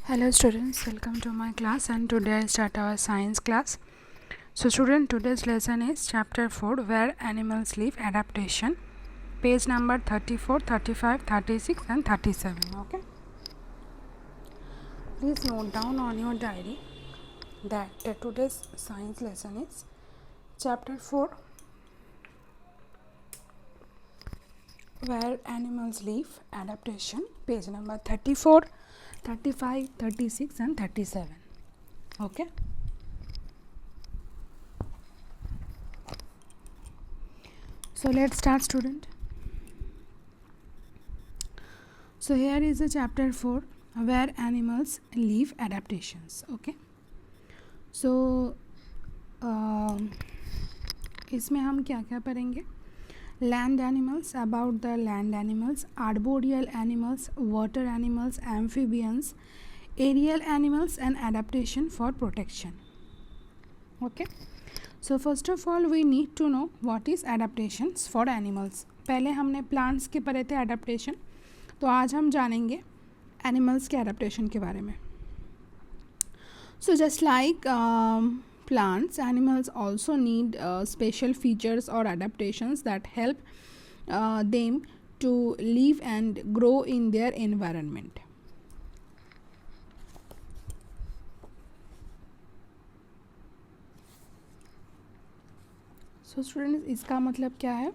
Hello students, welcome to my class, and today I start our science class. So student, today's lesson is chapter 4, where animals live, adaptation, page number 34, 35, 36 and 37. Okay, please note down on your diary that today's science lesson is chapter 4, where animals live, adaptation, page number 34, 35, 36 and 37. Okay, so let's start, student. So here is the chapter 4, where animals live, adaptations. Okay, so इसमें हम क्या क्या पढ़ेंगे? Land animals, about the land animals, arboreal animals, water animals, amphibians, aerial animals and adaptation for protection. Okay, so first of all we need to know what is adaptations for animals. पहले हमने plants के पढ़े थे adaptation, तो आज हम जानेंगे animals के adaptation के बारे में. So just like plants, animals also need special features or adaptations that help them to live and grow in their environment. So students, इसका मतलब क्या है?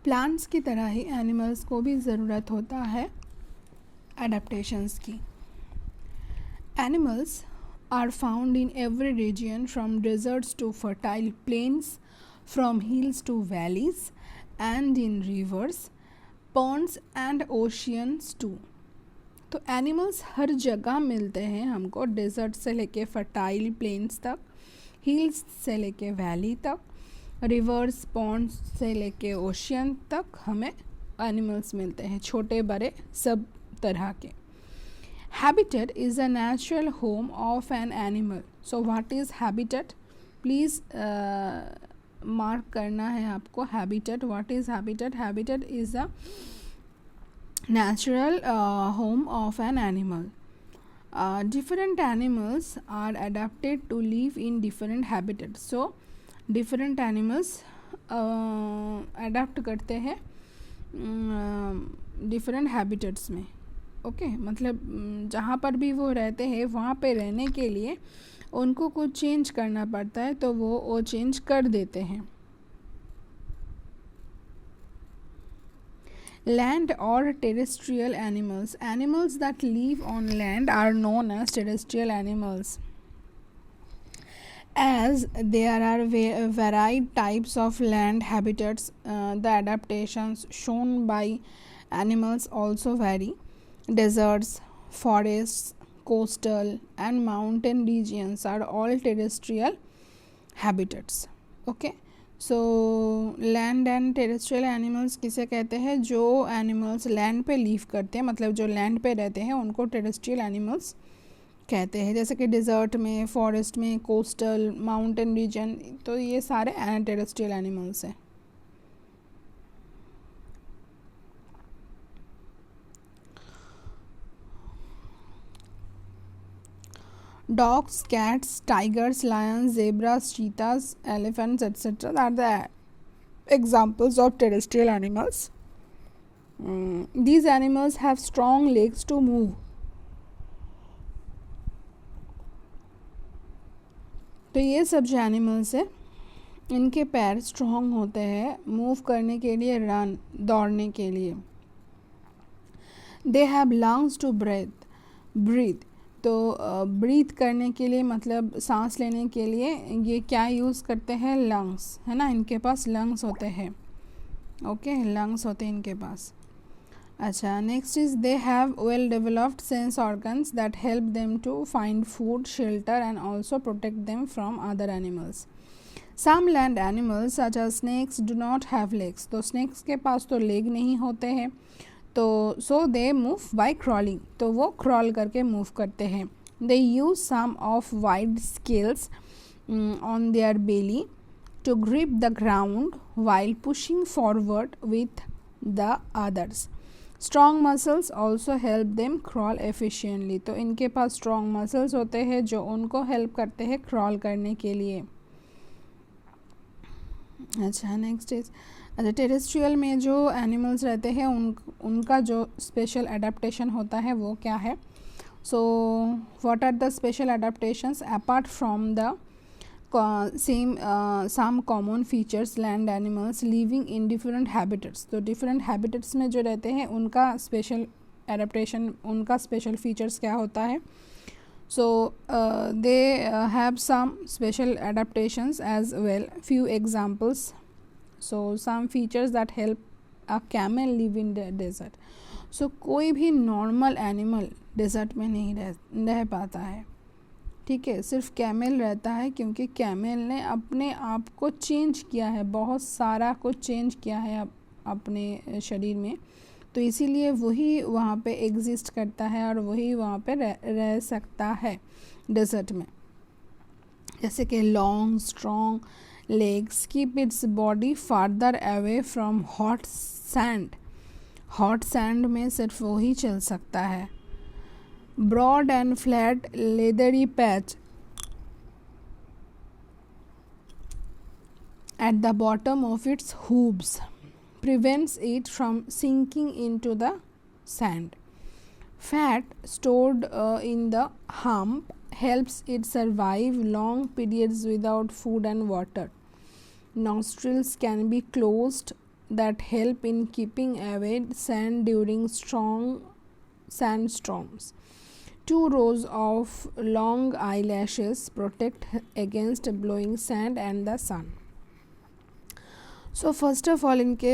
प्लांट्स की तरह ही एनिमल्स को भी ज़रूरत होता है एडेप्टेशंस की. Animals are found in every region, from deserts to fertile plains, from hills to valleys, and in rivers, ponds and oceans too. तो एनिमल्स हर जगह मिलते हैं हमको, डेजर्ट से लेके फर्टाइल प्लेन्स तक, हिल्स से लेके वैली तक, रिवर्स पॉन्ड्स से लेके ओशियन तक हमें एनिमल्स मिलते हैं, छोटे बड़े सब तरह के. Habitat is a natural home of an animal. So what is habitat? Please mark करना है आपको habitat. What is habitat? Habitat is a natural home of an animal. Different animals are adapted to live in different habitats. So different animals adapt करते हैं different habitats में. Okay मतलब जहाँ पर भी वो रहते हैं वहाँ पे रहने के लिए उनको कुछ चेंज करना पड़ता है, तो वो चेंज कर देते हैं. लैंड और terrestrial animals. Animals that live on land are known as terrestrial animals. As there are varied types of land habitats, the adaptations shown by animals also vary. Deserts, forests, coastal and mountain regions are all terrestrial habitats. Okay, so land and terrestrial animals किसे कहते हैं? जो animals land पे live करते हैं, मतलब जो land पे रहते हैं उनको terrestrial animals कहते हैं. जैसे कि desert में, forest में, coastal, mountain region, तो ये सारे terrestrial animals हैं. Dogs, cats, tigers, lions, zebras, cheetahs, elephants, etc. are the examples of terrestrial animals. These animals have strong legs to move. तो ये सब जो एनिमल्स है इनके पैर स्ट्रॉन्ग होते हैं मूव करने के लिए, रन दौड़ने के लिए. They have lungs to breathe. तो ब्रीथ करने के लिए मतलब सांस लेने के लिए ये क्या यूज़ करते हैं? लंग्स, है ना, इनके पास लंग्स होते हैं. ओके, लंग्स होते हैं इनके पास. अच्छा, next is they have well developed sense organs that help them to find food, shelter and also protect them from other animals. Some land animals such as snakes do not have legs. तो snakes के पास तो leg नहीं होते हैं, तो so they move by crawling. तो वो क्रॉल करके मूव करते हैं. They use some of wide scales on their belly to grip the ground while pushing forward with the others. Strong muscles also help them crawl efficiently, तो इनके पास strong muscles होते हैं जो उनको हेल्प करते हैं क्रॉल करने के लिए। अच्छा, नेक्स्ट इज, अच्छा, टेरेस्ट्रियल में जो एनिमल्स रहते हैं उनका जो स्पेशल एडाप्टेशन होता है वो क्या है? So what are the special adaptations apart from the some common features land animals living in different habitats, तो different habitats में जो रहते हैं उनका special adaptation, उनका special features क्या होता है? So they have some special adaptations as well. Few examples. So some features that help a camel live in the desert. So कोई भी normal animal desert में नहीं रह पाता है, ठीक है, सिर्फ कैमल रहता है क्योंकि कैमल ने अपने आप को चेंज किया है, बहुत सारा कुछ चेंज किया है अपने शरीर में, तो इसीलिए वही वहाँ पे एग्जिस्ट करता है और वही वहाँ पे रह सकता है डेजर्ट में। जैसे कि long strong legs keep its body farther away from hot sand, hot sand में सिर्फ वही चल सकता है। Broad and flat leathery patch at the bottom of its hooves prevents it from sinking into the sand. Fat stored in the hump helps it survive long periods without food and water. Nostrils can be closed that help in keeping away sand during strong sandstorms. 2 rows of long eyelashes protect against blowing sand and the sun. So first of all इनके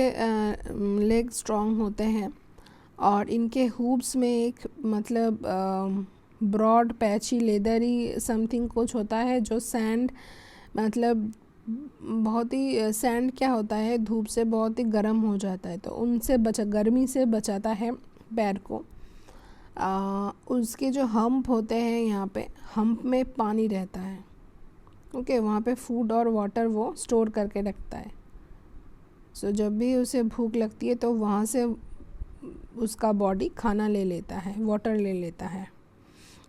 leg strong होते हैं और इनके हूब्स में एक मतलब broad patchy leathery something कुछ होता है जो सैंड, मतलब बहुत ही सैंड क्या होता है, धूप से बहुत ही गर्म हो जाता है, तो उनसे गर्मी से बचाता है पैर को। उसके जो हम्प होते हैं, यहाँ पे हम्प में पानी रहता है, ओके, वहाँ पे फूड और वाटर वो स्टोर करके रखता है। सो जब भी उसे भूख लगती है तो वहाँ से उसका बॉडी खाना ले लेता है, वाटर ले लेता है।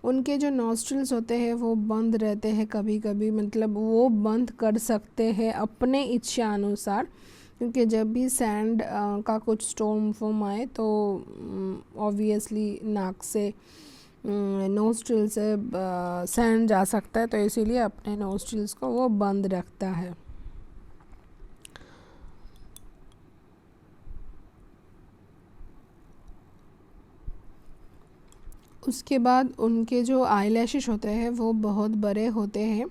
उनके जो नॉस्ट्रिल्स होते हैं वो बंद रहते हैं कभी कभी, मतलब वो बंद कर सकते हैं अपने इच्छा अनुसार, क्योंकि जब भी सैंड का कुछ स्टॉर्म फॉर्म आए तो ऑब्वियसली नाक से नोस्ट्रिल से सैंड जा सकता है, तो इसीलिए अपने नोस्ट्रिल्स को वो बंद रखता है। उसके बाद उनके जो आईलैशेस होते हैं वो बहुत बड़े होते हैं,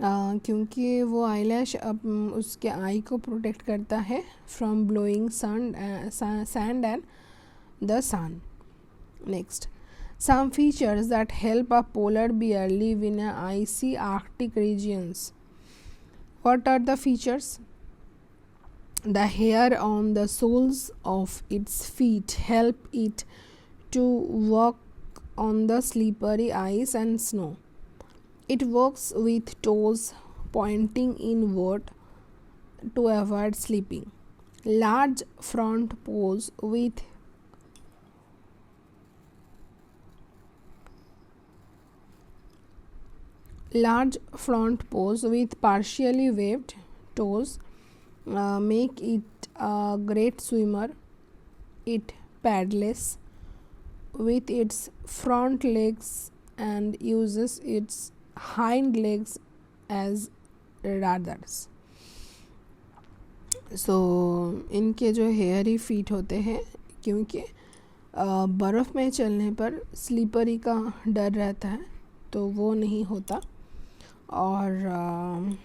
क्योंकि वो आईलैश उसके आई को प्रोटेक्ट करता है from blowing sand and the sun. Next, some features that help a polar bear live in a icy Arctic regions. What are the features? The hair on the soles of its feet help it to walk on the slippery ice and snow. It walks with toes pointing inward to avoid slipping. Large front paws with partially waved toes make it a great swimmer. It paddles with its front legs and uses its hind legs as rudders. So इनके जो hairy feet होते हैं, क्योंकि बर्फ़ में चलने पर slippery का डर रहता है तो वो नहीं होता, और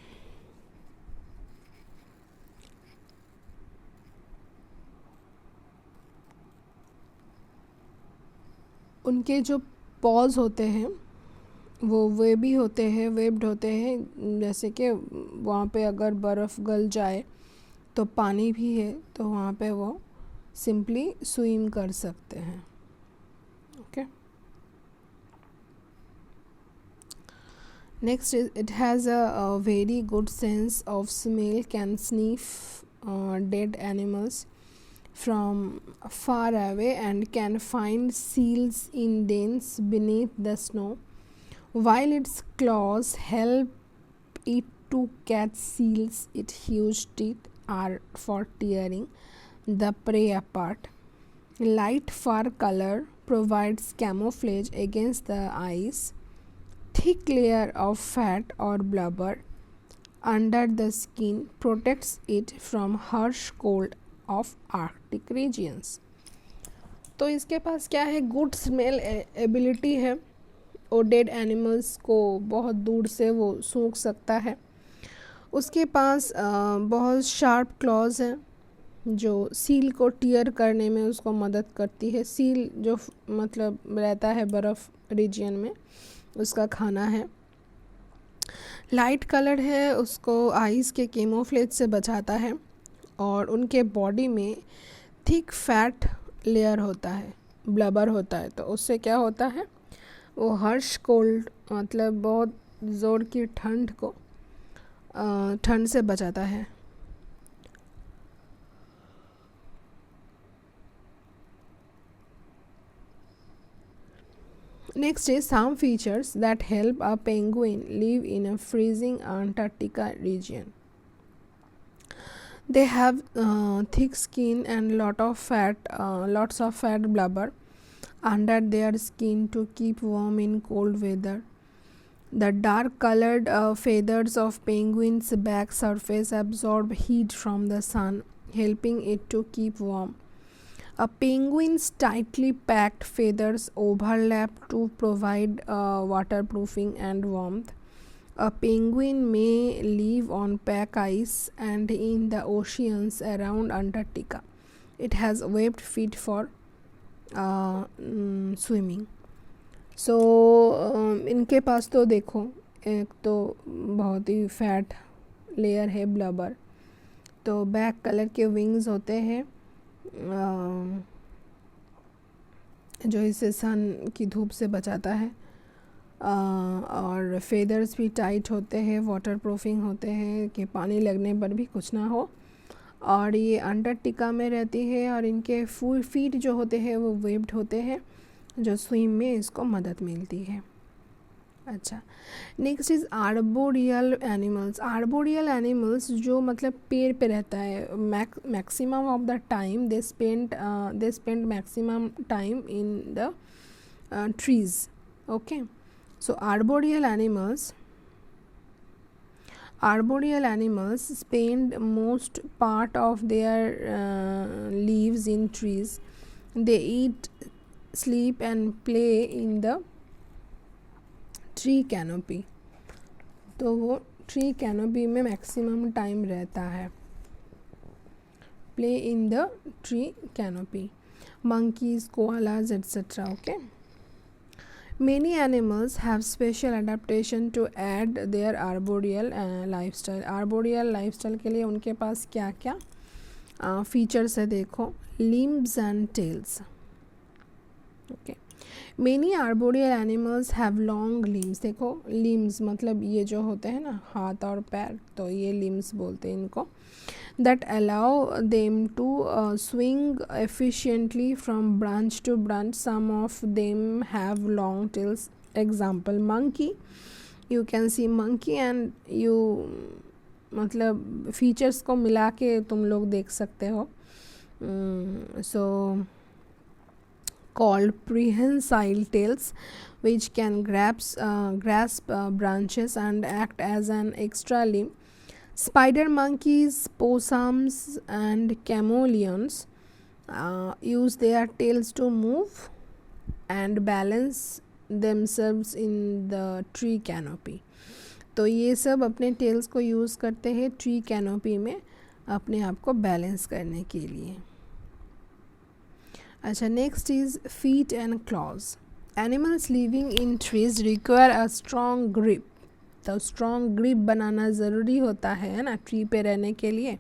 उनके जो पॉज होते हैं वो वेबी होते हैं, वेब्ड होते हैं, जैसे कि वहाँ पे अगर बर्फ़ गल जाए तो पानी भी है तो वहाँ पे वो सिंपली स्विम कर सकते हैं। Okay, next, it has a very good sense of smell, can sniff dead animals, from far away and can find seals in dens beneath the snow, while its claws help it to catch seals. Its huge teeth are for tearing the prey apart. Light fur color provides camouflage against the eyes. Thick layer of fat or blubber under the skin protects it from harsh cold of Arctic regions. तो इसके पास क्या है, good smell ability है, और dead animals को बहुत दूर से वो सूंघ सकता है. उसके पास बहुत शार्प क्लॉज हैं जो सील को टीयर करने में उसको मदद करती है. सील जो मतलब रहता है बर्फ़ रीजन में, उसका खाना है. लाइट कलर है, उसको आइस के कैमोफ्लेज से बचाता है. और उनके बॉडी में थिक फैट लेयर होता है, ब्लबर होता है, तो उससे क्या होता है, वो हर्श कोल्ड मतलब बहुत ज़ोर की ठंड से बचाता है. Next is some features that help a penguin live in a freezing Antarctica region. They have thick skin and lots of fat blubber under their skin to keep warm in cold weather. The dark colored feathers of penguins' back surface absorb heat from the sun, helping it to keep warm. A penguin's tightly packed feathers overlap to provide waterproofing and warmth. A penguin may live on pack ice and in the oceans around Antarctica. It has webbed feet for swimming. सो इनके पास तो देखो, एक तो बहुत ही fat layer है blubber, तो back colour के wings होते हैं जो इसे सन की धूप से बचाता है. और फेदर्स भी टाइट होते हैं, वाटर प्रूफिंग होते हैं कि पानी लगने पर भी कुछ ना हो. और ये अंटार्कटिका में रहती है और इनके फीट जो होते हैं वो वेब्ड होते हैं जो स्विम में इसको मदद मिलती है. अच्छा, next is arboreal animals. Arboreal animals जो मतलब पेड़ पे रहता है, maximum of the time they spend maximum time in the trees. Okay, so arboreal animals spend most part of their lives in trees. They eat, sleep and play in the tree canopy. तो वो tree canopy में maximum time रहता है. Play in the tree canopy. monkeys, koalas, etc. Okay. Many animals have special adaptation to add their arboreal lifestyle. Arboreal lifestyle के लिए उनके पास क्या क्या features है देखो. limbs and tails. Okay. Many arboreal animals have long limbs. देखो limbs मतलब ये जो होते हैं ना हाथ और पैर, तो ये limbs बोलते हैं इनको, that allow them to swing efficiently from branch to branch. Some of them have long tails. Example monkey. You can see monkey and you मतलब features को मिला के तुम लोग देख सकते हो. So called prehensile tails, which can grasp branches and act as an extra limb. Spider monkeys, possums and chameleons use their tails to move and balance themselves in the tree canopy. तो ये सब अपने tales को use करते हैं tree canopy में अपने आप को बैलेंस करने के लिए. अच्छा, next is feet and claws. Animals living in trees require a strong grip. तो स्ट्रॉन्ग ग्रिप बनाना ज़रूरी होता है ना ट्री पे रहने के लिए.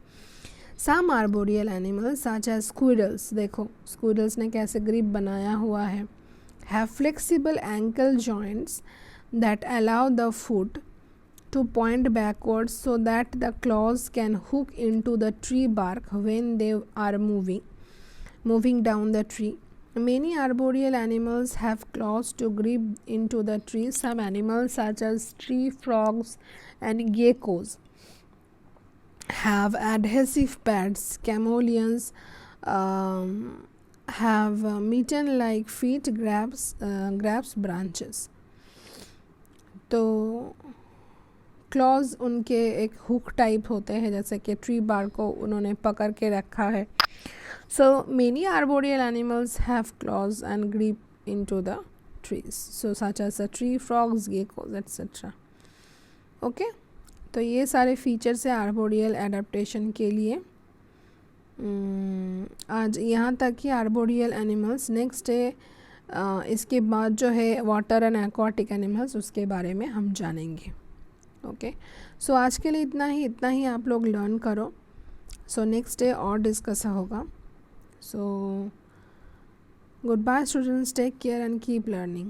Some arboreal animals such as squirrels. देखो स्क्विरल्स ने कैसे ग्रिप बनाया हुआ है. Have flexible ankle joints that allow the foot to point backwards so that the claws can hook into the tree bark when they are moving. moving down the tree. Many arboreal animals have claws to grip into the tree. Some animals such as tree frogs and geckos have adhesive pads. Chameleons have mitten-like feet grabs branches. तो clause उनके एक hook type होते हैं, जैसे कि tree बार को उन्होंने पकड़ के रखा है. So many arboreal animals have claws and grip into the trees. So such as the tree frogs, geckos, etc. Okay. तो ये सारे फीचर्स है आर्बोरियल एडाप्टेशन के लिए. आज यहाँ तक ही आर्बोरियल एनिमल्स. नेक्स्ट है इसके बाद जो है वाटर एंड एक्वाटिक एनिमल्स, उसके बारे में हम जानेंगे. ओके. सो आज के लिए इतना ही आप लोग लर्न करो. सो नेक्स्ट डे और डिस्कस होगा. So goodbye students, take care and keep learning.